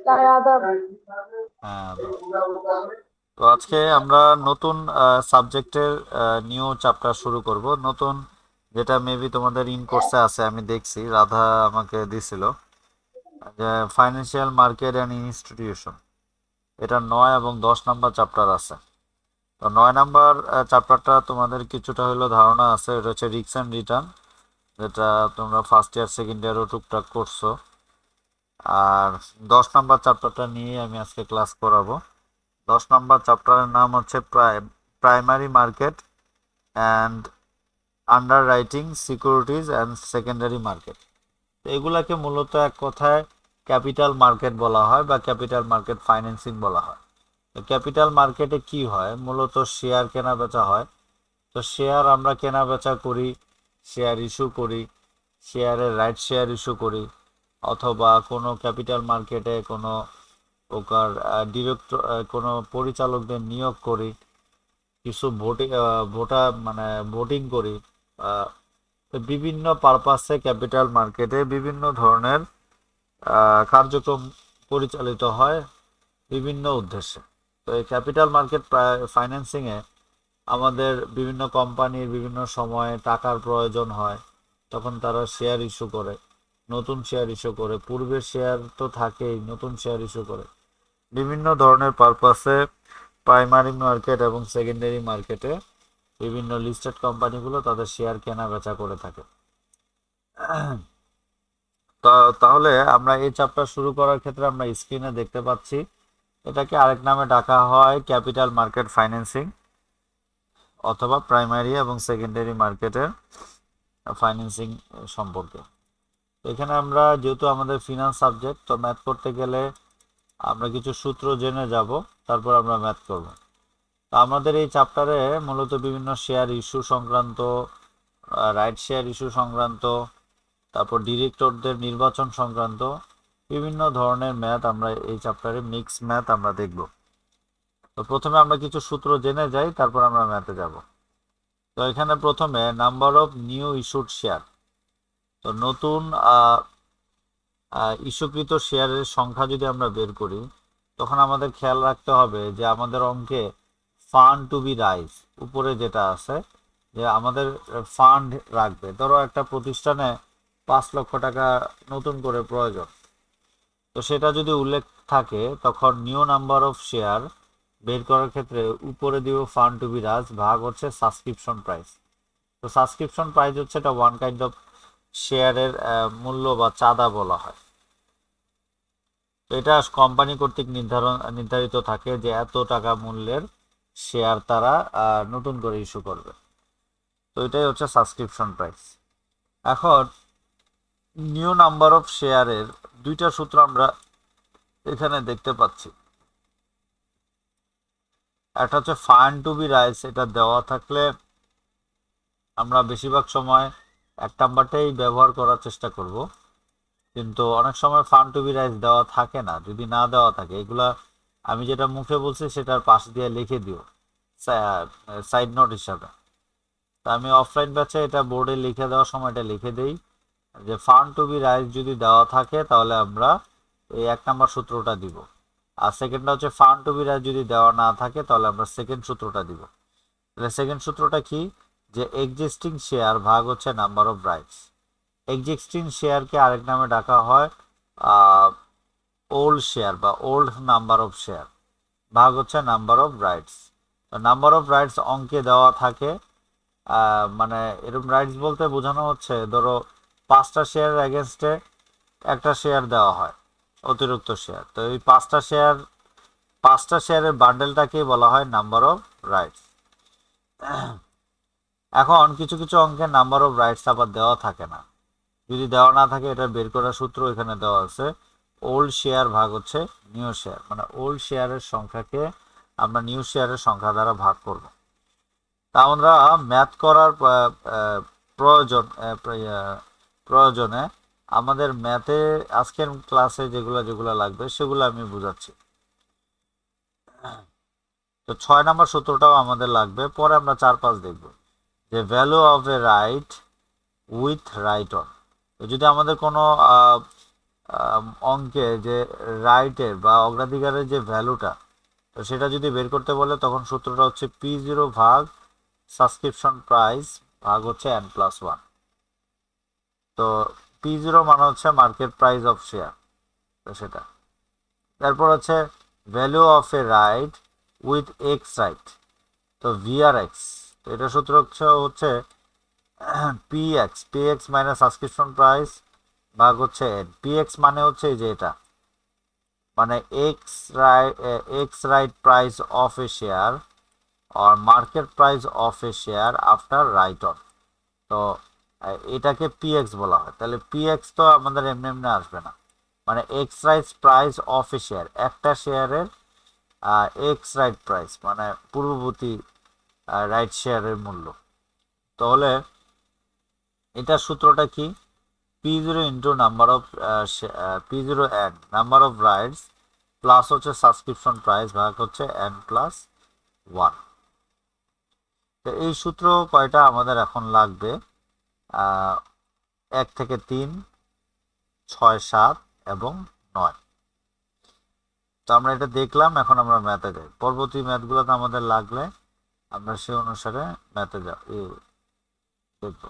তাই আদাব। হ্যাঁ দাও। তো আজকে আমরা নতুন সাবজেক্টের নিউ চ্যাপ্টার শুরু করব, নতুন, যেটা মেবি তোমাদের ইন কোর্সে আছে। আমি দেখছি রাধা আমাকে দিছিল, যে ফাইন্যান্সিয়াল মার্কেট অ্যান্ড ইনস্টিটিউশন। এটা 9 এবং 10 নাম্বার চ্যাপ্টার আছে। তো 9 নাম্বার চ্যাপ্টারটা তোমাদের কিছুটা হলো ধারণা আছে, এটা হচ্ছে রিস্ক অ্যান্ড রিটার্ন, যেটা তোমরা ফার্স্ট ইয়ার সেকেন্ড ইয়ারও টুকটাক করছো। আর 10 নাম্বার চ্যাপ্টারটা নিয়ে আমি আজকে ক্লাস করাবো। 10 নাম্বার চ্যাপ্টারের নাম হচ্ছে primary market and under writing securities and secondary market. এগুলাকে মূলত এক কথায় ক্যাপিটাল মার্কেট বলা হয় বা ক্যাপিটাল মার্কেট ফাইন্যান্সিং বলা হয়। তো ক্যাপিটাল মার্কেটে কি হয়, মূলত শেয়ার কেনা বেচা হয়। তো শেয়ার আমরা কেনা বেচা করি, শেয়ার ইস্যু করি, শেয়ারের রাইট শেয়ার ইস্যু করি, অথবা কোনো ক্যাপিটাল মার্কেটে কোনো প্রকার ডিরেক্টর, কোনো পরিচালকদের নিয়োগ করি, কিছু ভোটার মানে ভোটিং করি। তো বিভিন্ন পারপাসে ক্যাপিটাল মার্কেটে বিভিন্ন ধরনের কার্যক্রম পরিচালিত হয় বিভিন্ন উদ্দেশ্যে। তো এই ক্যাপিটাল মার্কেট ফাইন্যান্সিংয়ে আমাদের বিভিন্ন কোম্পানির বিভিন্ন সময়ে টাকার প্রয়োজন হয়, তখন তারা শেয়ার ইস্যু করে, নতুন শেয়ার ইস্যু করে, পূর্বের শেয়ার তো থাকেই, নতুন শেয়ার ইস্যু করে বিভিন্ন ধরনের পারপাসে। প্রাইমারি মার্কেট এবং সেকেন্ডারি মার্কেটে বিভিন্ন লিস্টেড কোম্পানিগুলো তাদের শেয়ার কেনা বেচা করে থাকে। তাহলে আমরা এই চ্যাপ্টার শুরু করার ক্ষেত্রে আমরা স্ক্রিনে দেখতে পাচ্ছি, এটাকে আরেক নামে ডাকা হয় ক্যাপিটাল মার্কেট ফাইন্যান্সিং, অথবা প্রাইমারি এবং সেকেন্ডারি মার্কেটের ফাইন্যান্সিং সম্পর্কে। এখানে আমরা যেহেতু আমাদের ফিনান্স সাবজেক্ট, তো ম্যাথ করতে গেলে আমরা কিছু সূত্র জেনে যাব, তারপর আমরা ম্যাথ করব। তো আমাদের এই চ্যাপ্টারে মূলত বিভিন্ন শেয়ার ইস্যু সংক্রান্ত, রাইট শেয়ার ইস্যু সংক্রান্ত, তারপর ডিরেক্টরদের নির্বাচন সংক্রান্ত বিভিন্ন ধরনের ম্যাথ আমরা এই চ্যাপ্টারে, মিক্স ম্যাথ আমরা দেখব। তো প্রথমে আমরা কিছু সূত্র জেনে যাই, তারপর আমরা ম্যাথে যাব। তো এখানে প্রথমে number of new issued share. তো নতুন ইস্যুকৃত শেয়ারের সংখ্যা যদি আমরা বের করি, তখন আমাদের খেয়াল রাখতে হবে যে আমাদের অঙ্কে ফান্ড টু বি রাইজ, উপরে যেটা আছে, যে আমাদের ফান্ড রাখবে। ধরো একটা প্রতিষ্ঠানে 5 লক্ষ টাকা নতুন করে প্রয়োজন, তো সেটা যদি উল্লেখ থাকে, তখন নিউ নাম্বার অফ শেয়ার বের করার ক্ষেত্রে উপরে দিব ফান্ড টু বি রাইজ ভাগ হচ্ছে সাবস্ক্রিপশন প্রাইস। তো সাবস্ক্রিপশন প্রাইস হচ্ছে এটা ওয়ান কাইন্ড অফ শেয়ারের মূল্য বা চাঁদা বলা হয়। তো এটা কোম্পানি কর্তৃক নির্ধারিত থাকে যে এত টাকা মূল্যের শেয়ার তারা নতুন করে ইস্যু করবে। তো এটাই হচ্ছে সাবস্ক্রিপশন প্রাইস। এখন নিউ নাম্বার অফ শেয়ারের দুইটা সূত্র আমরা এখানে দেখতে পাচ্ছি। একটা হচ্ছে ফান্ড টু বি রাইজ, এটা দেওয়া থাকলে আমরা বেশিরভাগ সময় 1 নাম্বারটাই ব্যবহার করার চেষ্টা করব। কিন্তু অনেক সময় ফান্ড টু বি রাইজ দেওয়া থাকে না। যদি না দেওয়া থাকে, এগুলা আমি যেটা মুখে বলছি সেটার পাশ দিয়ে লিখে দিও সাইড নোট হিসাবে। তা আমি অফলাইন ব্যাচে এটা বোর্ডে লিখে দেওয়ার সময় এটা লিখে দেই, যে ফান্ড টু বি রাইজ যদি দেওয়া থাকে তাহলে আমরা এই 1 নাম্বার সূত্রটা দিব। আর সেকেন্ডটা হচ্ছে ফান্ড টু বি রাইজ যদি দেওয়া না থাকে তাহলে আমরা সেকেন্ড সূত্রটা দিব। তাহলে সেকেন্ড সূত্রটা কি, যে এক্সিস্টিং শেয়ার ভাগ হচ্ছে নাম্বার অফ রাইটস। এক্সিস্টিং শেয়ারকে আরেক নামে ডাকা হয় ওল্ড শেয়ার বা ওল্ড নাম্বার অফ শেয়ার, ভাগ হচ্ছে নাম্বার অফ রাইটস। তো নাম্বার অফ রাইটস অঙ্কে দেওয়া থাকে। মানে এরকম রাইটস বলতে বোঝানো হচ্ছে, ধরো 5টা শেয়ারের এগেনস্টে একটা শেয়ার দেওয়া হয়, অতিরিক্ত শেয়ার। তো এই 5টা শেয়ার, 5টা শেয়ারের বান্ডেলটাকেই বলা হয় নাম্বার অফ রাইটস। এখন কিছু কিছু অঙ্কে নাম্বার অফ রাইটস আবার দেওয়া থাকে না। যদি দেওয়া না থাকে, এটা বের করার সূত্র এখানে দেওয়া আছে। ওল্ড শেয়ার ভাগ হচ্ছে নিউ শেয়ার, মানে ওল্ড শেয়ারের সংখ্যাকে আমরা নিউ শেয়ারের সংখ্যা দ্বারা ভাগ করব। তা আমরা ম্যাথ করার প্রয়োজন প্রয়োজনে আমাদের ম্যাথে আজকের ক্লাসে যেগুলো যেগুলো লাগবে সেগুলো আমি বুঝাচ্ছি। তো 6 নাম্বার সূত্রটাও আমাদের লাগবে, পরে আমরা 4-5 দেখব। যে value of A right with right on. তো যদি আমাদের কোনো অঙ্কে যে রাইটের বা অগ্রাধিকারের যে ভ্যালুটা, তো সেটা যদি বের করতে বলে তখন সূত্রটা হচ্ছে P0 ভাগ সাবস্ক্রিপশন প্রাইস ভাগ হচ্ছে n+1। তো P0 মানে হচ্ছে মার্কেট প্রাইস অফ শেয়ার, তো সেটা। তারপর হচ্ছে value of A right with ex right, তো VRX, তো এটা সূত্র হচ্ছে PX মাইনাস সাবস্ক্রিপশন প্রাইস ভাগ হচ্ছে N। PX মানে হচ্ছে এই যে এটা, মানে ex right price of a share আর market price of a share after right on. তো এটাকে PX বলা হয়। তাহলে PX তো আমাদের এমনি এমনি আসবে না, মানে ex right price of a share, একটা শেয়ারের এক্স রাইট প্রাইস মানে পূর্ববর্তী রাইট শেয়ারের মূল্য। তাহলে এটার সূত্রটা কি? P0 into number of P0 N number of rights plus হচ্ছে সাবস্ক্রিপশন প্রাইস ভাগ হচ্ছে n+1। তো এই সূত্র কয়টা আমাদের এখন লাগবে? 1 থেকে 3, 6, 7 এবং 9। তো আমরা এটা দেখলাম, এখন আমরা ম্যাথে যাই। পরবর্তী ম্যাথগুলোতে আমাদের লাগলে আমরা সে অনুসারে ম্যাথে দেখব।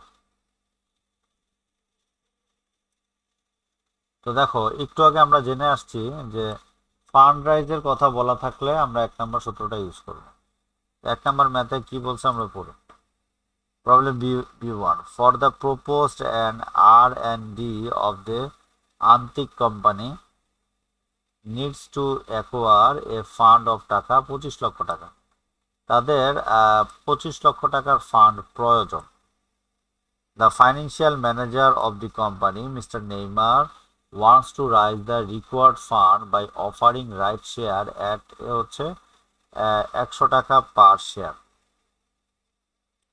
তো দেখো, একটু আগে আমরা জেনে আসছি যে ফান্ড রাইজের কথা বলা থাকলে আমরা 1 নম্বর সূত্রটা ইউজ করব। 1 নম্বর ম্যাথে কি বলছে আমরা পড়ি। Problem B1. For the proposed and R&D of the Antik company needs to acquire a fund of টাকা 25 লক্ষ টাকা। তাদের 25 লক্ষ টাকার ফান্ড প্রয়োজন। The financial manager of the company, Mr. Neymar, wants to raise the required fund by offering right share at হচ্ছে 100 টাকা per share.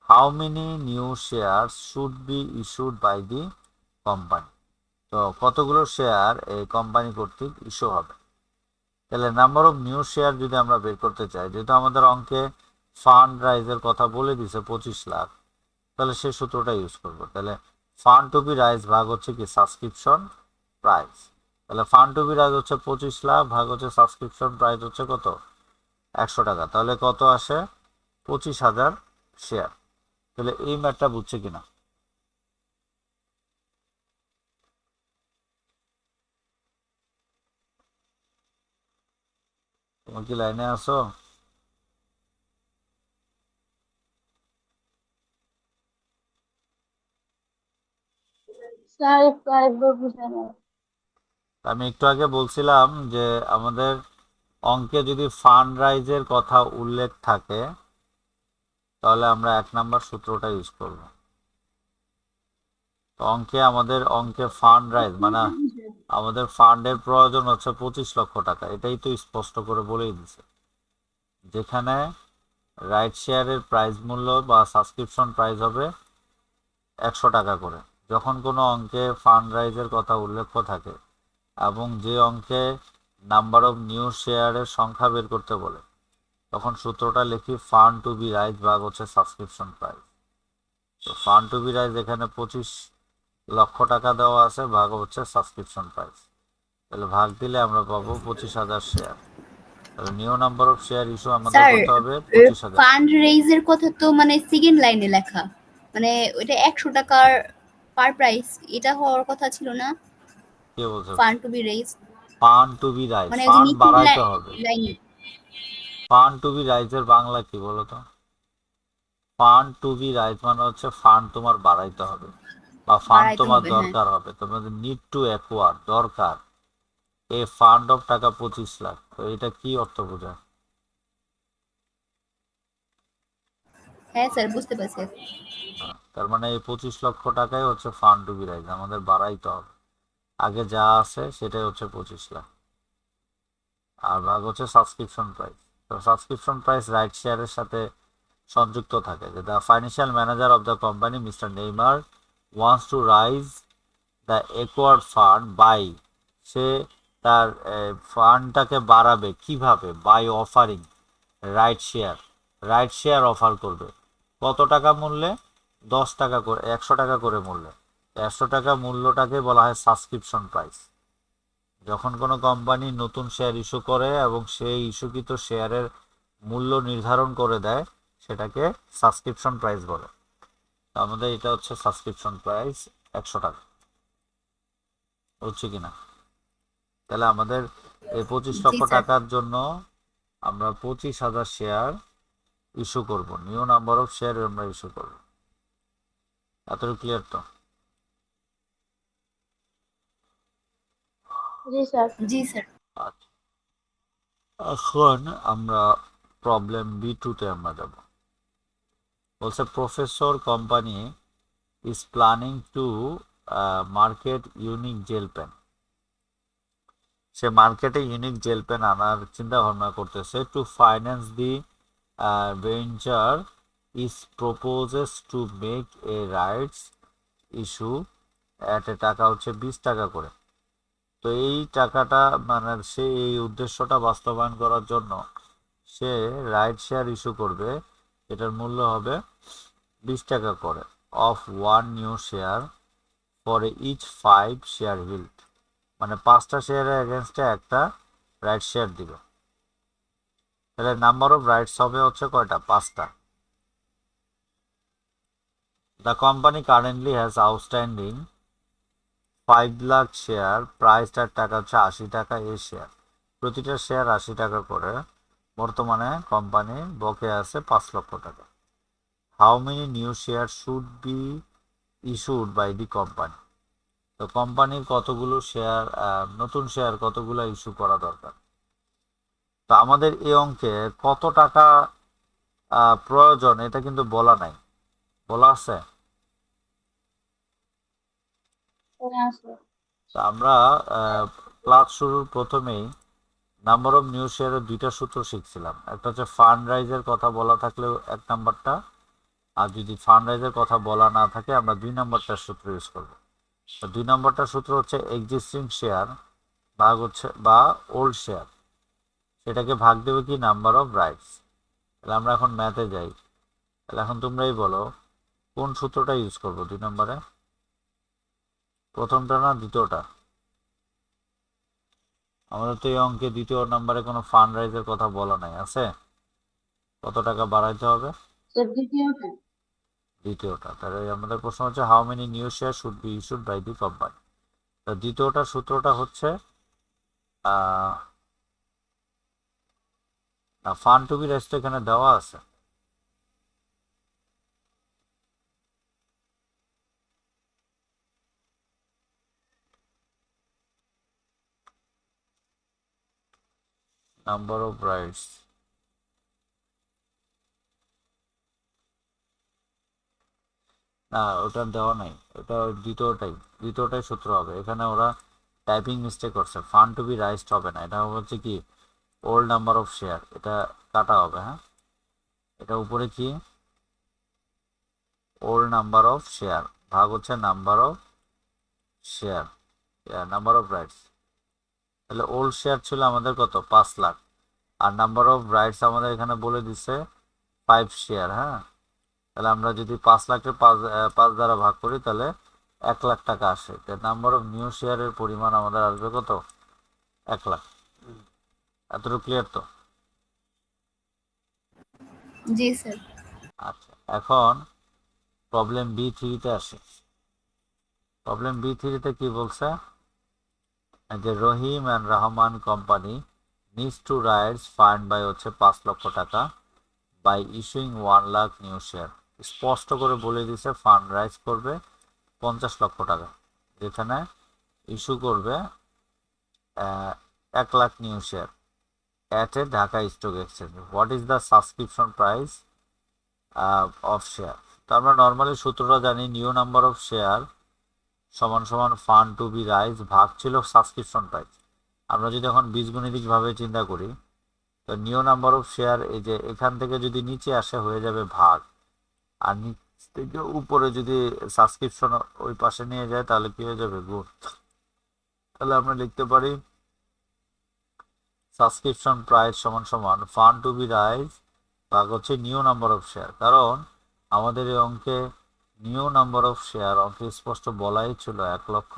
How many new shares should be issued by the company? তো কতগুলো share এই company কর্তৃক issue হবে। তাহলে number of new share যদি আমরা বের করতে চাই, যেহেতু আমাদের অঙ্কে ফান্ড রাইজের কথা বলে দিছে 25 লাখ, তাহলে সেই সূত্রটা ইউজ করব। তাহলে ফান্ড টু বি রাইজ ভাগ হচ্ছে কি সাবস্ক্রিপশন প্রাইস। তাহলে ফান্ড টু বি রাইজ হচ্ছে 25 লাখ ভাগ হচ্ছে সাবস্ক্রিপশন প্রাইস হচ্ছে কত? 100 টাকা। তাহলে কত আসে? 25,000 শেয়ার। তাহলে এই ম্যাথটা বুঝছে কিনা? তোমার কি লাইনে আসো? স্যার একটু আরেকবার বুঝান। আমি একটু আগে বলছিলাম যে আমাদের অঙ্কে যদি ফান্ড রাইজের কথা উল্লেখ থাকে তাহলে আমরা 1 নাম্বার সূত্রটা ইউজ করব। তো অঙ্কে ফান্ড রাইজ মানে আমাদের ফান্ডের প্রয়োজন হচ্ছে 25 লক্ষ টাকা, এটাই তো স্পষ্ট করে বলেই দিছে। যেখানে রাইট শেয়ারের প্রাইস মূল্য বা সাবস্ক্রিপশন প্রাইস হবে 100 টাকা করে। যখন কোনো অঙ্কে ফান্ড রাইজের কথা উল্লেখ থাকে এবং যে অঙ্কে নাম্বার অফ নিউ শেয়ারের সংখ্যা বের করতে বলে, তখন সূত্রটা লিখি ফান্ড টু বি রাইজ ভাগ হচ্ছে সাবস্ক্রিপশন প্রাইস। তো ফান্ড টু বি রাইজ এখানে 25 লক্ষ টাকা দেওয়া আছে, ভাগ হচ্ছে সাবস্ক্রিপশন প্রাইস। তাহলে ভাগ দিলে আমরা পাবো 25,000 শেয়ার। তাহলে new number of share issue আমাদের স্যার কত হবে? 25,000। ফান্ড রেইজের কথা তো মানে সেকেন্ড লাইনে লেখা, মানে ওইটা 100 টাকার পার প্রাইস, এটা হওয়ার কথা ছিল না? কে বলছে? Fund to be raise fund to be rise, মানে ওই যে ফান্ড নিচের বাড়াইতে হবে। লাইনে। ফান্ড টু বি রাইজের বাংলা কি বলো তো? ফান্ড টু বি রাইজ মানে হচ্ছে ফান্ড তোমার বাড়াইতে হবে বা ফান্ড বাড়াইতে তোমার হবে, হ্যাঁ। দরকার হবে, তোমাদের নিড টু অ্যাকোয়ার দরকার এ ফান্ড অফ টাকা 25 লাখ। তো এটা কি অর্থ বোঝায়? হ্যাঁ স্যার, বুঝতে পারছি। তার মানে এই 25 লক্ষ টাকাই হচ্ছে ফান্ড টু বি রাইজ, আমাদের বাড়াইতে হবে। আগে যা আছে সেটাই হচ্ছে 25 লাখ, আর ভাগ হচ্ছে সাবস্ক্রিপশন প্রাইস। তো সাবস্ক্রিপশন প্রাইস রাইট শেয়ারের সাথে সংযুক্ত থাকে, যে the financial manager of the company mister Neymar wants to raise the acquired fund by, সে তার ফান্ডটাকে বাড়াবে কিভাবে? By offering right share, right share offer করবে। কত টাকা মূল্যে? 10 টাকা করে, 100 টাকা করে মূল্যে। 100 টাকা মূল্যটাকে বলা হয় সাবস্ক্রিপশন প্রাইস। যখন কোনো কোম্পানি নতুন শেয়ার ইস্যু করে এবং সেই ইস্যুকৃত শেয়ারের মূল্য নির্ধারণ করে দেয়, সেটাকে সাবস্ক্রিপশন প্রাইস বলে। তো আমাদের এটা হচ্ছে সাবস্ক্রিপশন প্রাইস 100 টাকা, বুঝছি কিনা? তাহলে আমাদের এই 25 লক্ষ জি স্যার। টাকার জন্য আমরা 25,000 শেয়ার ইস্যু করব, নিউ নাম্বার অফ শেয়ার আমরা ইস্যু করব। এতটুকু ক্লিয়ার তো? জি স্যার। জি স্যার। আচ্ছা, এখন আমরা প্রবলেম B2 তে আমরা যাব। বলছে professor company is planning to market unique gel pen. সে মার্কেটে ইউনিক জেল পেন আনার চিন্তা ভাবনা করতেছে। To finance the venture is proposes to make a rights issue at a টাকা হচ্ছে 20 টাকা করে। তো এই টাকাটা মানে সে এই উদ্দেশ্যটা বাস্তবায়ন করার জন্য সে রাইট শেয়ার ইস্যু করবে, এটার মূল্য হবে 20 টাকা করে, of one new share for each 5 share held. মানে 5টা শেয়ারের এগেনস্টে একটা রাইট শেয়ার দিবে। তাহলে নাম্বার অফ রাইটস হবে হচ্ছে কয়টা? 5টা। The company currently has outstanding 5 lakh share, প্রাইসটার টাকা হচ্ছে 80 টাকা এ শেয়ার। প্রতিটা শেয়ার 80 টাকা করে। বর্তমানে কোম্পানি বকে আছে 5 লক্ষ টাকা। How many new share should be issued by the company? তো কোম্পানির কতগুলো শেয়ার, নতুন শেয়ার কতগুলো ইস্যু করা দরকার? তো আমাদের এই অঙ্কে কত টাকা প্রয়োজন এটা কিন্তু বলা নাই, বলা আছে? আছে। তা আমরা ক্লাস শুরুর প্রথমেই নাম্বার অফ নিউ শেয়ারের 2টা সূত্র শিখছিলাম। একটা হচ্ছে ফান্ড রাইজের কথা বলা থাকলেও 1 নাম্বারটা, আর যদি ফান্ড রাইজের কথা বলা না থাকে আমরা 2 নাম্বারটার সূত্র ইউজ করবো। তো 2 নাম্বারটার সূত্র হচ্ছে এক্সিস্টিং শেয়ার ভাগ হচ্ছে বা ওল্ড শেয়ার, সেটাকে ভাগ দেবে কি নাম্বার অফ রাইটস। তাহলে আমরা এখন ম্যাথে যাই। তাহলে এখন তোমরাই বলো কোন সূত্রটা ইউজ করবো 2 নম্বরে, প্রথমটা না দ্বিতীয়টা? আমাদের তো এই অঙ্কে দ্বিতীয় নম্বরে কোনো ফান্ড রাইজের কথা বলা নাই, আছে? কত টাকা বাড়াইতে হবে? স্যার দ্বিতীয়টা। দ্বিতীয়টা। তাহলে আমাদের প্রশ্ন হচ্ছে how many new share should be issued by the company. তো দ্বিতীয়টার সূত্রটা হচ্ছে ফান্ড টু বি রাইজ তো এখানে দেওয়া আছে। নাম্বার অফ রাইটস, না ওটা দেওয়া নাই, ওটা দ্বিতীয়টাই সূত্র হবে। এখানে ওরা টাইপিং মিস্টেক করছে, ফান্ড টু বি রাইজড হবে না, এটা হচ্ছে কি ওল্ড নাম্বার অফ শেয়ার, এটা কাটা হবে। হ্যাঁ, এটা উপরে কি ওল্ড নাম্বার অফ শেয়ার ভাগ হচ্ছে number of share, number of rights. তাহলে ওল্ড শেয়ার ছিল আমাদের কত? 5 লাখ। আর নাম্বার অফ রাইটস আমাদের এখানে বলে দিচ্ছে 5 শেয়ার। হ্যাঁ, তাহলে আমরা যদি 5 লাখকে 5 দ্বারা ভাগ করি তাহলে 1 লাখ টাকা আসে। নাম্বার অফ নিউ শেয়ারের পরিমাণ আমাদের আসবে কত? 1 লাখ। এতটুকু ক্লিয়ার তো? জি স্যার। আচ্ছা, এখন প্রবলেম B3-তে আসে। প্রবলেম B3-তে কি বলছে? যে Rahim and Rahman company needs to raise fund by হচ্ছে 5 লক্ষ টাকা by issuing 1 lakh new share. স্পষ্ট করে বলে দিছে ফান্ড রাইজ করবে 50 লক্ষ টাকা, যেখানে ইস্যু করবে 1 lakh new share at a Dhaka stock exchange. What is the subscription price of share? তো আমরা নর্মালি সূত্রটা জানি, নিউ নাম্বার অফ শেয়ার সমান সমান ফান্ড টু বি রাইজ ভাগ ছিল সাবস্ক্রিপশন প্রাইস। আমরা যদি এখন বীজগণিতিকভাবে চিন্তা করি, তো নিউ নাম্বার অফ শেয়ার এই যে এখান থেকে যদি নিচে আসে হয়ে যাবে ভাগ, আর নিচ থেকে উপরে যদি সাবস্ক্রিপশন ওই পাশে নিয়ে যায় তাহলে কি হয়ে যাবে? গুণ। তাহলে আমরা লিখতে পারি সাবস্ক্রিপশন প্রাইস সমান সমান ফান্ড টু বি রাইজ ভাগ হচ্ছে নিউ নাম্বার অফ শেয়ার। কারণ আমাদের এই অঙ্কে নিউ নাম্বার অফ শেয়ার অঙ্কে স্পষ্ট বলাই ছিল 1 লক্ষ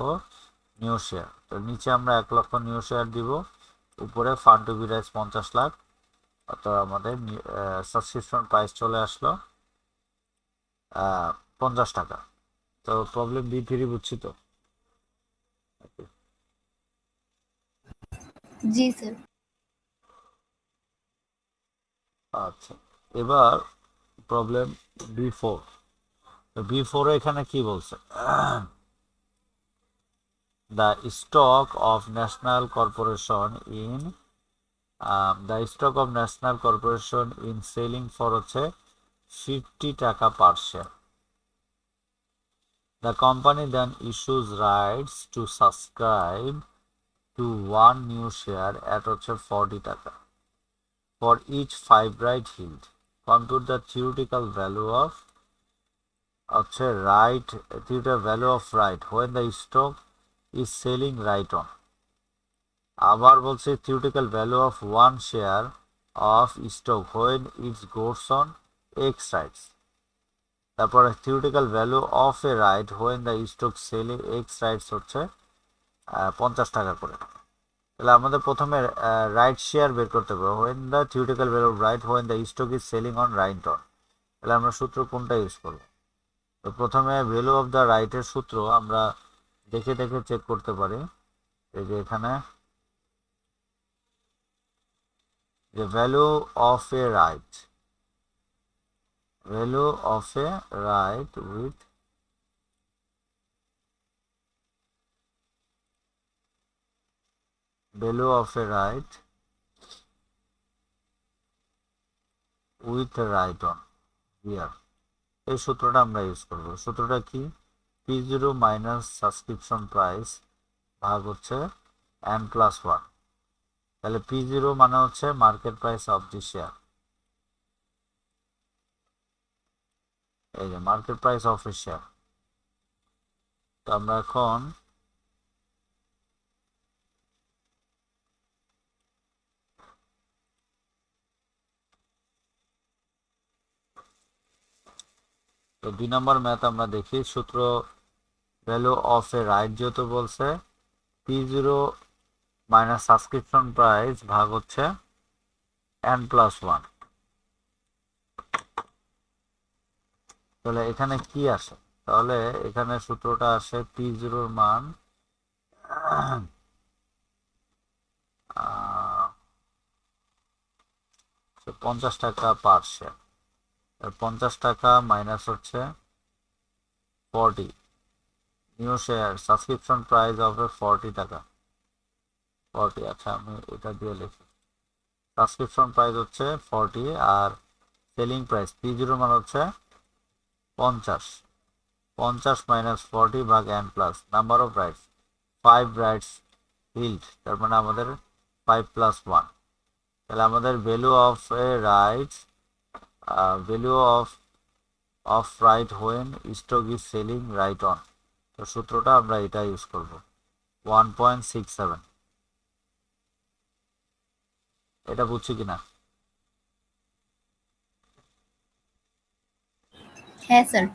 নিউ শেয়ার। তো নিচে আমরা 1 লক্ষ নিউ শেয়ার দিব, উপরে fund to be raise 50 lakh, অর্থাৎ আমাদের সাবস্ক্রিপশন প্রাইস চলে আসলো 50 টাকা। তো প্রবলেম B3 বুঝছি তো? জি স্যার। আচ্ছা, এবার প্রবলেম B4। B4 এখানে কি বলছে? The stock of national corporation in the stock of national corporation in selling for হচ্ছে 50 টাকা per share. The company then issues rights to subscribe to one new share at হচ্ছে 40 টাকা for each 5 right held. Compute the theoretical value of হচ্ছে right, theoretical value of right when the stock is selling right on. আবার বলছে theoretical value of one share of stock when it goes on X rights. তারপরে theoretical value of a right when the stock selling X rights হচ্ছে 50 টাকা করে। তাহলে আমাদের প্রথমে right share বের করতে হবে, when the theoretical value of right when the stock is selling on right on। তাহলে আমরা সূত্র কোনটা ইউজ করব? তো প্রথমে ভ্যালু অফ দ্য রাইটের সূত্র আমরা দেখে দেখে চেক করতে পারি। এই যে এখানে যে value of A right, value of A right with value of A right with right on here, এই সূত্রটা আমরা ইউজ করব। সূত্রটা কি? P0 মাইনাস সাবস্ক্রিপশন প্রাইস ভাগ হচ্ছে n+1। তাহলে P0 মানে হচ্ছে market price of the share, এই যে market price of a share. তো আমরা এখন তো 2 নম্বর ম্যাথ আমরা দেখি। সূত্র ভ্যালু অফ এ রাইট যেহেতু বলছে, P0 মাইনাস সাবস্ক্রিপশন প্রাইস ভাগ হচ্ছে n+1। তাহলে এখানে কি আসে? তাহলে এখানে সূত্রটা আসে P0 এর মান 50 টাকা পার শেয়ার। 50 টাকা মাইনাস হচ্ছে 40 নিউ শেয়ার, সাবস্ক্রিপশন প্রাইস হবে 40 টাকা, 40। আচ্ছা, আমি এটা দিয়ে লিখি, সাবস্ক্রিপশন প্রাইস হচ্ছে 40 আর সেলিং প্রাইস P0 মানে হচ্ছে 50। 50 মাইনাস 40 ভাগ n plus number of rights 5 rights healed, তার মানে আমাদের 5+1। তাহলে আমাদের value of a rights, value of right when stock is selling right on. তো সূত্রটা আমরা এটা ইউজ করব, 1.67। এটা বুঝছি কিনা? হ্যাঁ স্যার।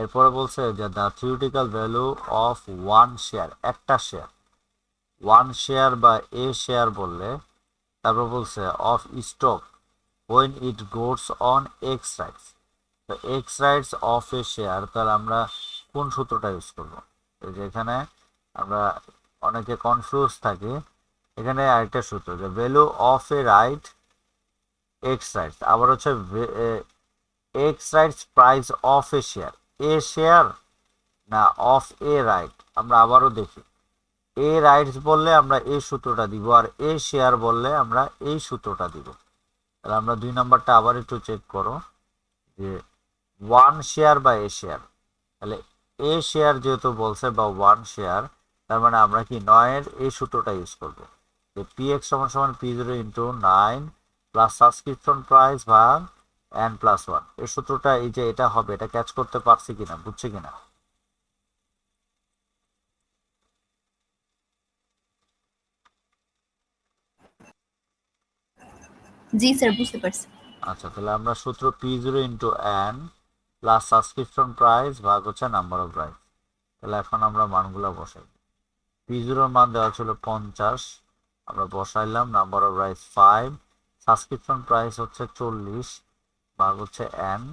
এরপরে বলছে যে the theoretical value of one share, একটা শেয়ার, ওয়ান শেয়ার বা এ শেয়ার বললে, তারপর বলছে of stock when it goes on X rights। তো X rights of a share, তাহলে আমরা কোন সূত্রটা ইউজ করব? এই যে এখানে আমরা অনেকে কনফিউজ থাকি, এখানে আরেকটা সূত্র যে value of A right x rights, আবার হচ্ছে x rights price of a share, A share না অফ এ রাইট। আমরা আবারও দেখি, এ রাইটস বললে আমরা এই সূত্রটা দিব, আর এ শেয়ার বললে আমরা এই সূত্রটা দিব। তাহলে আমরা 2 নাম্বারটা আবার একটু চেক করো যে ওয়ান শেয়ার বা এ শেয়ার। তাহলে এ শেয়ার যেহেতু বলছে বা ওয়ান শেয়ার, তার মানে আমরা কি 9-এর এই সূত্রটা ইউজ করব যে px সমান P0 into 9 plus subscription price ভাগ n+1। এই সূত্রটা, এই যে এটা হবে, এটা ক্যাচ করতে পারছি কিনা, বুঝছি কিনা? জি স্যার, বুঝতে পারছি। আচ্ছা, তাহলে আমরা সূত্র P0 into n plus subscription price ভাগ হচ্ছে নাম্বার অফ রাইট। তাহলে এখন আমরা মানগুলো বসাই। P0 এর মান দেওয়া ছিল 50, আমরা বসাইলাম, number of rights 5, subscription price হচ্ছে 40 ভাগ হচ্ছে n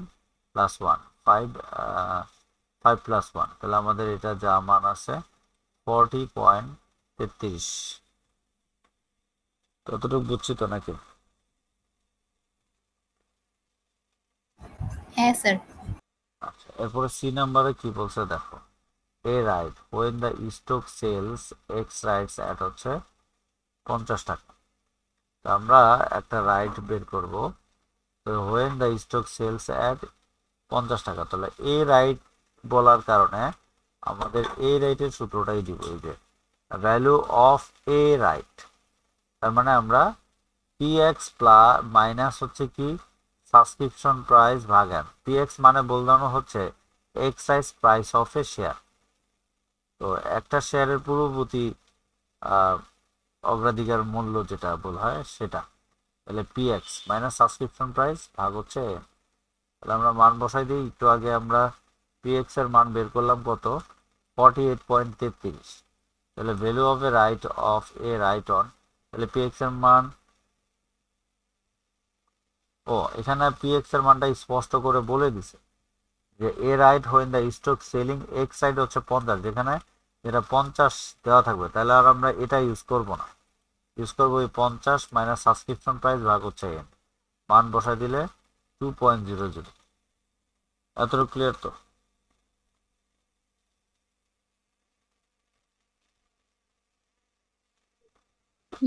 প্লাস 1, 5 প্লাস 1, তাহলে আমাদের এটা যা মান আছে 40.33। ততটুকু বুঝছি তো নাকি? হ্যাঁ স্যার। আচ্ছা, এরপরে সি নাম্বারে কি বলছে দেখো। A right when the stock sells ex rights at হচ্ছে 50 টাকা। তো আমরা একটা রাইট বের করব, তো when the stock sells at 50 টাকা, তাহলে এ রাইট বলার কারণে আমাদের এ রাইটের সূত্রটাই দিব, এই যে ভ্যালু অফ এ রাইট। তার মানে আমরা পিএক্স প্লাস মাইনাস হচ্ছে কি সাবস্ক্রিপশন প্রাইস ভাগ এন। পিএক্স মানে বোঝানো হচ্ছে excise price of a share. তো একটা শেয়ারের পূর্ববর্তী অগ্রাধিকার মূল্য যেটা বলা হয় সেটা, তাহলে পিএক্স মাইনাস সাবস্ক্রিপশন প্রাইস ভাগ হচ্ছে এন। তাহলে আমরা মান বসাই দিই। একটু আগে আমরা পিএক্স এর মান বের করলাম কত, 48.33। তাহলে value of A right on, তাহলে পিএক্স এর মান, ও এখানে পিএক্স এর মানটা স্পষ্ট করে বলে দিছে যে a right when the stock selling ex side হচ্ছে 50, যেখানে যেটা 50 দেওয়া থাকবে, তাহলে আর আমরা এটা ইউজ করব না, ইউজ করবো ওই 50 মাইনাস সাবস্ক্রিপশন প্রাইস ভাগ হচ্ছে এন। মান বসাই দিলে 2.00। এতটুকু ক্লিয়ার তো?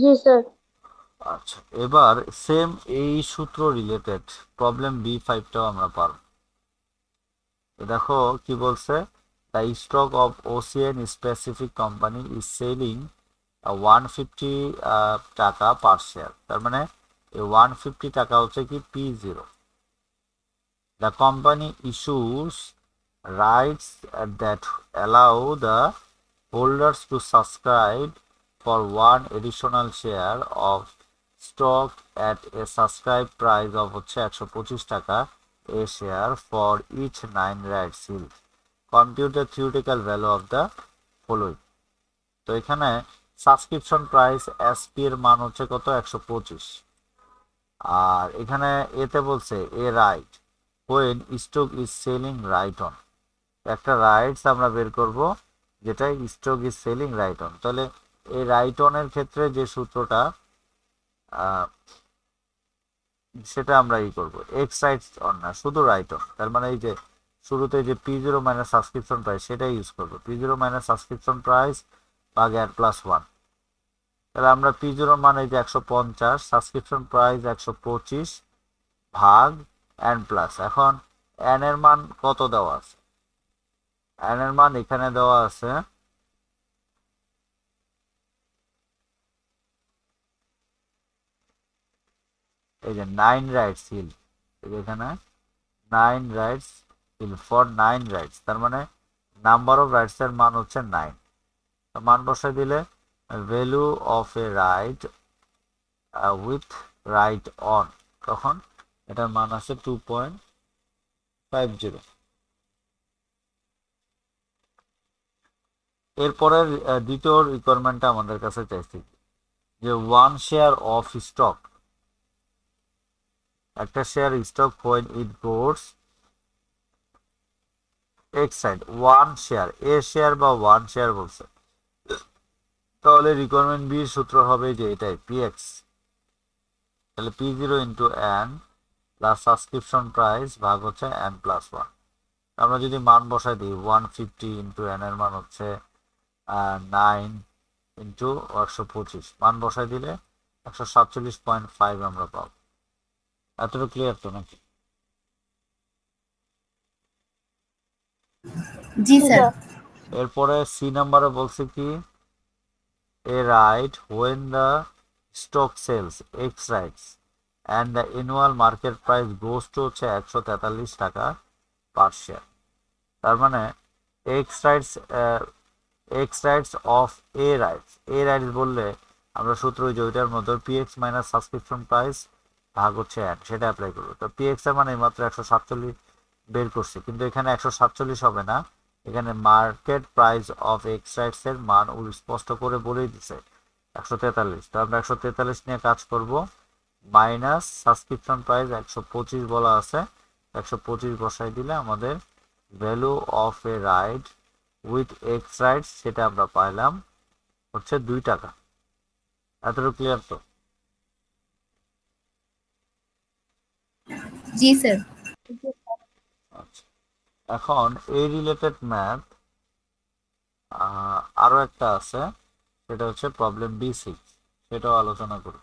জি স্যার। আচ্ছা, এবার সেম এই সূত্র রিলেটেড প্রবলেম B5টাও আমরা পারব। দেখো কি বলছে, the stock of OCN specific company is selling 150 টাকা পার শেয়ার। তার মানে এই 150 টাকা হচ্ছে কি P0। The company issues rights that allow the holders to subscribe for one additional share of stock at a subscribe price of হচ্ছে 125 টাকা a share for each 9 rights held. Compute the theoretical value of the following. তো এখানে subscription price SP এর মান হচ্ছে কত, 125। আর এখানে এতে বলছে a right when stock is selling right on, একটা রাইটস আমরা বের করব যেটা stock is selling right on. তাহলে এই রাইট অনের ক্ষেত্রে যে সূত্রটা সেটা আমরা করব, এক্স রাইট অন না, শুধু রাইট অন। তার মানে এই যে শুরুতে যে P0 মাইনাস সাবস্ক্রিপশন প্রাইস সেটাই ইউজ করব, P0 মাইনাস সাবস্ক্রিপশন প্রাইস ভাগ এন প্লাস 1। তাহলে আমরা P0 মানে এই যে 150, সাবস্ক্রিপশন প্রাইস 125 ভাগ এন প্লাস, এখন এন এর মান কত দেওয়া আছে, এন এর মান এখানে দেওয়া আছে এই যে 9 রাইটস হিল, এখানে 9 রাইটস হিল ফর 9 রাইটস, তার মানে নাম্বার অফ রাইটস এর মান হচ্ছে 9। মান বসাই দিলে value of A right with right on, তখন এটার মান আছে 2.50। এরপরে দ্বিতীয় রিকোয়ারমেন্টটা আমাদের কাছে চাইছি যে 1 শেয়ার অফ স্টক, একটা share stock when it goes x side, 1 share, A share বা 1 শেয়ার বলছে, তাহলে রিকোয়ারমেন্ট বি সূত্র হবে যে এটাই পিএক্স, তাহলে P0 into N plus subscription price ভাগ হচ্ছে এন প্লাস 1। আমরা যদি মান বসাই দিই 150 ইন্টু এন এর মান হচ্ছে 9 ইন্টু 125, মান বসাই দিলে 147.5 আমরা পাবো। এতটুকু ক্লিয়ার তো নাকি? জি স্যার। এরপরে সি নাম্বারে বলছে কি a right when the stock sells ex rights and the annual market price goes to হচ্ছে 143 টাকা পার শেয়ার। তার মানে ex rights of a rights বললে আমরা সূত্র ওই যে ওইটার মধ্যে পিএক্স মাইনাস সাবস্ক্রিপশন প্রাইস ভাগ হচ্ছে অ্যাড, সেটা অ্যাপ্লাই করবো। তো পিএক্স এর মানে মাত্র 147 বের করছি, কিন্তু এখানে 147 হবে না, এখানে market price of x rights এর মান স্পষ্ট করে বলেই দিছে 143। তো আমরা 143 নিয়ে কাজ করব, মাইনাস সাবস্ক্রিপশন প্রাইস 125 বলা আছে, 125 বসাই দিলে আমাদের value of A right with ex rights সেটা আমরা পাইলাম হচ্ছে 2 টাকা। এতটুকু ক্লিয়ার তো? জি স্যার। আচ্ছা, এখন এই রিলেটেড ম্যাথ আরো একটা আছে, সেটা হচ্ছে প্রবলেম B6, সেটাও আলোচনা করি।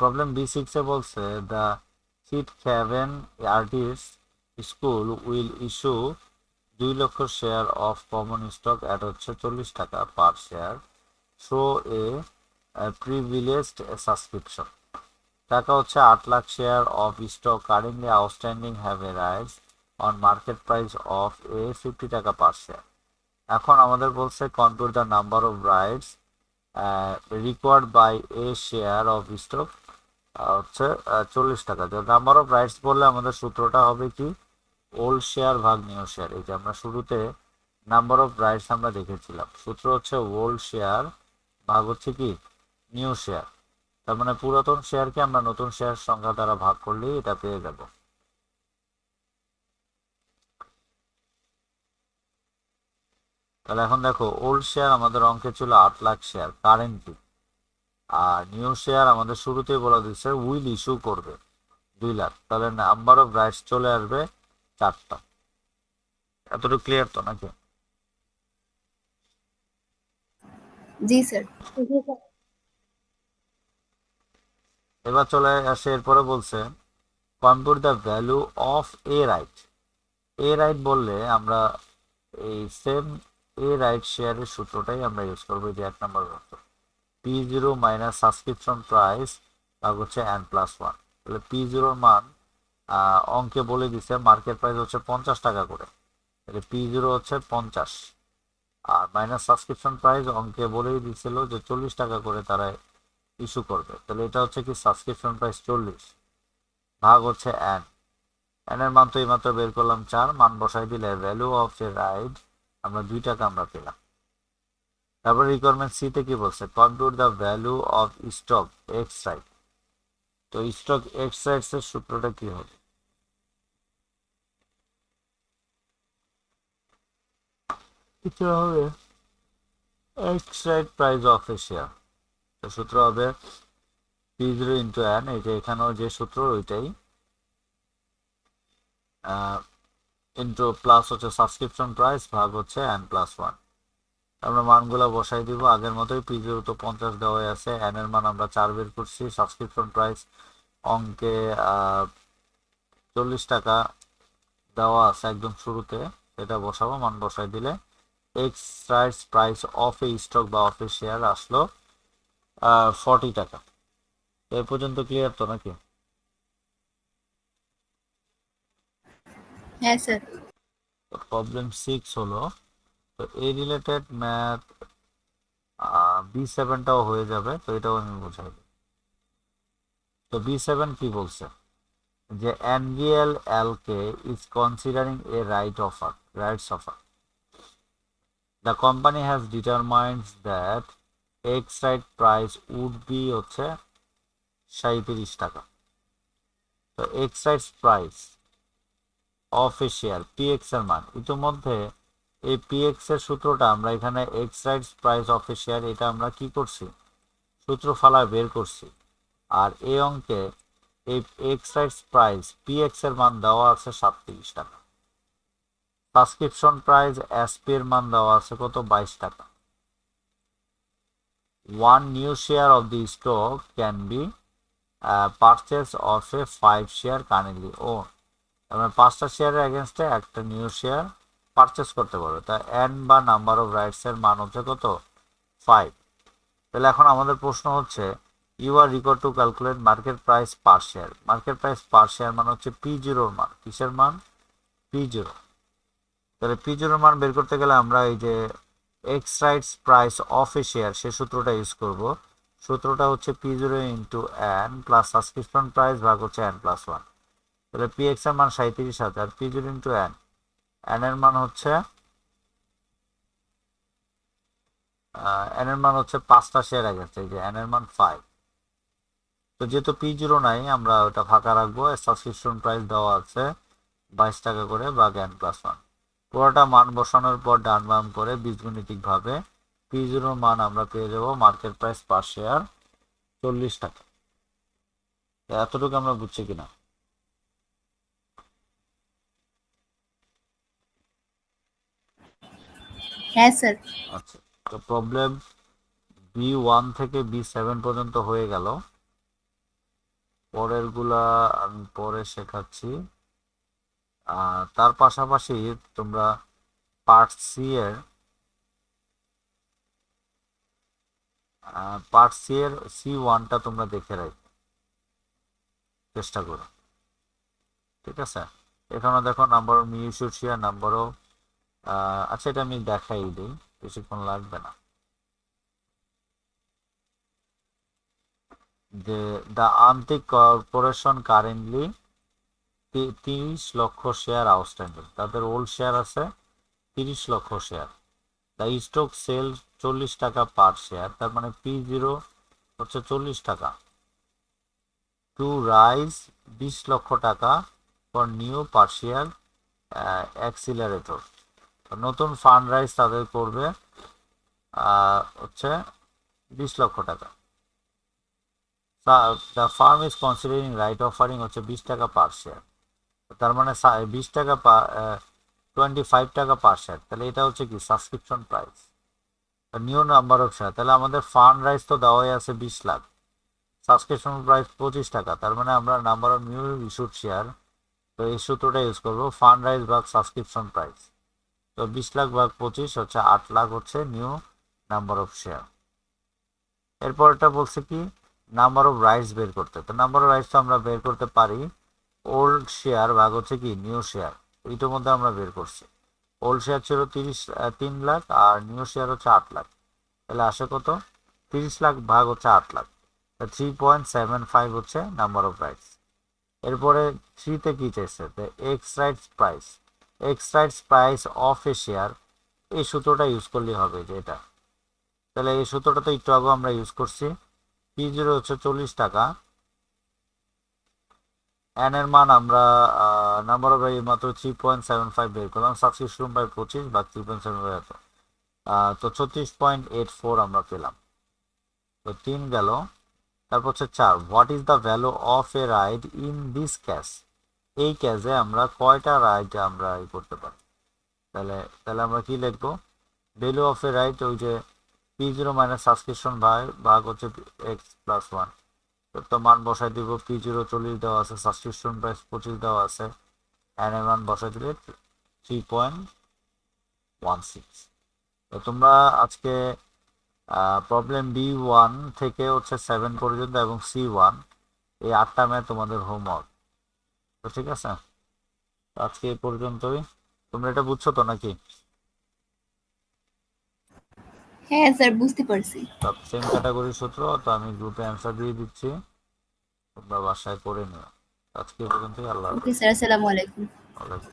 প্রবলেম B6 এ বলছে the cheat haven artist school will issue 2 লক্ষ share of common stock at হচ্ছে 40 টাকা per share through a privileged subscription. টাকা হচ্ছে 8 lakh share of stock currently outstanding have a rights on market price of a 50 টাকা per share. এখন আমাদের বলছে compute the number of rights required by a share of stock হচ্ছে 40 টাকা। যে number of rights বললে আমাদের সূত্রটা হবে কি, ওল্ড শেয়ার ভাগ নিউ শেয়ার। এই যে আমরা শুরুতে নাম্বার অফ রাইটস আমরা দেখেছিলাম, সূত্র হচ্ছে ওল্ড শেয়ার ভাগ হচ্ছে কি নিউ শেয়ার। তার মানে পুরাতন শেয়ারকে আমরা নতুন শেয়ার সংখ্যা দ্বারা ভাগ করলেই এটা পেয়ে যাব। তাহলে এখন দেখো, ওল্ড শেয়ার আমাদের অঙ্কে ছিল 8 লাখ শেয়ার কারেন্টলি, আর নিউ শেয়ার আমাদের শুরুতেই বলা দিচ্ছে উইল ইস্যু করবে 2 লাখ। তাহলে নাম্বার অফ রাইটস চলে আসবে 4টা। এতটুকু ক্লিয়ার তো নাকি? জি স্যার। জি স্যার। এবার চলে আসে, এরপরে বলছে compute the value of A right. A right বললে আমরা এই সেম এ রাইট শেয়ারের সূত্রটাই আমরা ইউজ করবো, যে 1 নম্বর P0 মাইনাস সাবস্ক্রিপশন প্রাইস ভাগ হচ্ছে n+1। তাহলে P0 মান অঙ্কে বলে দিছে মার্কেট প্রাইস হচ্ছে 50 টাকা করে, তাহলে P0 হচ্ছে 50, আর মাইনাস সাবস্ক্রিপশন প্রাইস অঙ্কে বলেই দিছিল যে 40 টাকা করে তারা ইস্যু করবে। তাহলে এটা হচ্ছে কি সাবস্ক্রিপশন প্রাইস 40 ভাগ হচ্ছে n। n এর মান তো এইমাত্র বের করলাম 4, মান বসাই দিলে ভ্যালু অফ এ রাইট আমরা 2 টাকা আমরা পেলাম। তারপর রিকোয়ারমেন্ট সি তে কি বলছে, compute the value of stock x right. তো স্টক এক্স রাইটস এর সূত্রটা কি হবে? এটা হবে x right price of a share. তো সূত্র হবে P0 ইন্টু n, এই যে এখানেও যে সূত্র ওইটাই, ইন্টু প্লাস হচ্ছে সাবস্ক্রিপশন প্রাইস ভাগ হচ্ছে n+1। আমরা মানগুলো বসাই দিব আগের মতোই। P0 তো 50 দেওয়া আছে, n এর মান আমরা 4 বের করছি, সাবস্ক্রিপশন প্রাইস অঙ্কে 40 টাকা দেওয়া আছে একদম শুরুতে, সেটা বসাবো, মান বসাই দিলে x rights price of A stock বা অফ এ শেয়ার আসলো 40 টাকা। এই পর্যন্ত ক্লিয়ার তো নাকি? হ্যাঁ স্যার। প্রবলেম 6 হলো, তো এই রিলেটেড ম্যাথ B7টাও হয়ে যাবে, তো এটাও আমি বুঝাই দিই। তো B7 কি বলছে, যে NVL LK is considering a rights offer. The company has determined that X right price would be হচ্ছে 37 টাকা। তো X right price of a share PX এর মান, ইতিমধ্যে এই PX এর সূত্রটা আমরা এখানে X right price of a share এটা আমরা কি করছি, সূত্র ফালায় বের করছি। আর এই অঙ্কে এই X right প্রাইস PX এর মান দেওয়া আছে 37 টাকা। সাবস্ক্রিপশন প্রাইস এসপি এর মান দেওয়া আছে কত, 22 টাকা। One new share of the stock can be purchase of a 5 share currently own. আমরা 5টা শেয়ারের এগেনস্টে একটা নিউ শেয়ার পারচেস করতে পারবে। তাই এন বা নাম্বার অফ রাইটস এর মান হচ্ছে কত, 5। তাহলে এখন আমাদের প্রশ্ন হচ্ছে you are required to calculate market price per share. Market price per share মানে হচ্ছে P0 এর মান। কিসের মান, P0। তাহলে P0 এর মান বের করতে গেলে আমরা এই যে ex rights price of a share সে সূত্রটা ইউজ করব। সূত্রটা হচ্ছে P0 into n plus subscription price ভাগ হচ্ছে n+1। তাহলে পিএক্স এর মান 37,000, পি0 ইন্টু এন, এন এর মান হচ্ছে এন এর মান হচ্ছে 5টা শেয়ার গেছে, এই যে এন এর মান 5। তো যেহেতু পি0 নাই আমরা ওটা ফাঁকা রাখবো। সাবস্ক্রিপশন প্রাইস দেওয়া আছে 22 টাকা করে বা এন প্লাস 1। পুরোটা মান বসানোর পর ডান বাম করে বীজগণিতিক ভাবে পি0 মান আমরা পেয়ে যাব মার্কেট প্রাইস পার শেয়ার 40 টাকা। এতটুকু আমরা বুঝছি কিনা? হ্যাঁ স্যার। আচ্ছা, তো প্রবলেম B1 থেকে B7 পর্যন্ত হয়ে গেল। পরের গুলা আমি পরে শেখাচ্ছি। তার পাশাপাশি তোমরা পার্ট সি এর C1টা তোমরা দেখে রাখো, চেষ্টা করো। ঠিক আছে, এখানে দেখো number of new issued share, number of, আচ্ছা এটা আমি দেখাই দিই, বেশিক্ষণ লাগবে না। যে দ্য আন্তিক কর্পোরেশন কারেন্টলি 30 লক্ষ শেয়ার আউটস্ট্যান্ডিং, তাদের ওল্ড শেয়ার আছে 30 লক্ষ শেয়ার। দ্য স্টক সেল 40 টাকা পার শেয়ার, তার মানে পি0 হচ্ছে 40 টাকা। টু রাইজ 20 লক্ষ টাকা ফর নিউ পার্সিয়াল অ্যাক্সিলারেটর, নতুন ফান্ড রাইজ তাদের করবে হচ্ছে 20 লক্ষ টাকা। The farm is considering right offering হচ্ছে 20 টাকা পার শেয়ার, তার মানে 20 টাকা 25 টাকা পার শেয়ার। তাহলে এটা হচ্ছে কি subscription price, new number of share. তাহলে আমাদের ফান্ড রাইজ তো দেওয়াই আছে 20 লাখ, সাবস্ক্রিপশন প্রাইস 25 টাকা, তার মানে আমরা number of new issued share, তো এই সূত্রটা ইউজ করবো, ফান্ড রাইজ ভাগ সাবস্ক্রিপশন প্রাইস। তো 20 লাখ ভাগ 25 হচ্ছে 8 লাখ হচ্ছে নিউ নাম্বার অফ শেয়ার। এরপর এটা বলছে কি নাম্বার অফ রাইটস বের করতে। তো নাম্বার অফ রাইটস তো আমরা বের করতে পারি ওল্ড শেয়ার ভাগ হচ্ছে কি নিউ শেয়ার, এইটার মধ্যে আমরা বের করছি। ওল্ড শেয়ার ছিল 3 লাখ আর নিউ শেয়ার হচ্ছে 8 লাখ, তাহলে আসে কত? 30 লাখ ভাগ হচ্ছে 8 লাখ, 3.75 হচ্ছে নাম্বার অফ রাইটস। এরপরে 3তে কি চাইছে? X rights price, x rights price of a share, এই সূত্রটা ইউজ করলেই হবে যে এটা। তাহলে এই সূত্রটা তো একটু আগে আমরা ইউজ করছি। পি0 হচ্ছে 40 টাকা, এন এর মান আমরা নাম্বার অফ মাত্র 3.75 বের করলাম, সাবস্ক্রিপশন বাই 25 বা 3.75 এত, তো 36.84 আমরা পেলাম। তো 3 গেল। তারপর হচ্ছে 4, what is the value of A right in this cash, এই ক্যাশে আমরা কয়টা রাইট আমরা করতে পারি। তাহলে তাহলে আমরা কি লিখবো? ভ্যালু অফ এ রাইট ওই যে পি0 মাইনাস সাবস্ক্রিপশন ভাগ হচ্ছে এক্স প্লাস 1, তো মান বসাই দিব। পি0 40 দেওয়া আছে, সাবস্ক্রিপশন প্রাইস 25 দেওয়া আছে, এন এর মান বসাই দিলে 3.16। তো তোমরা আজকে প্রবলেম B1 থেকে হচ্ছে 7 পর্যন্ত এবং C1 এই 8টা ম্যাথ তোমাদের হোমওয়ার্ক। তো ঠিক আছে, আজকে এই পর্যন্তই। তোমরা এটা বুঝছো তো নাকি? হ্যাঁ স্যার, বুঝতে পারছি। সব সেম ক্যাটাগরি সূত্র, তো আমি গ্রুপে অ্যান্সার দিয়ে দিচ্ছি, তোমরা বাসায় করে নিও। আজকে এই পর্যন্তই, আল্লাহ ওকে হাফেজ। স্যার, আসসালামু আলাইকুম। ওয়ালাইকুম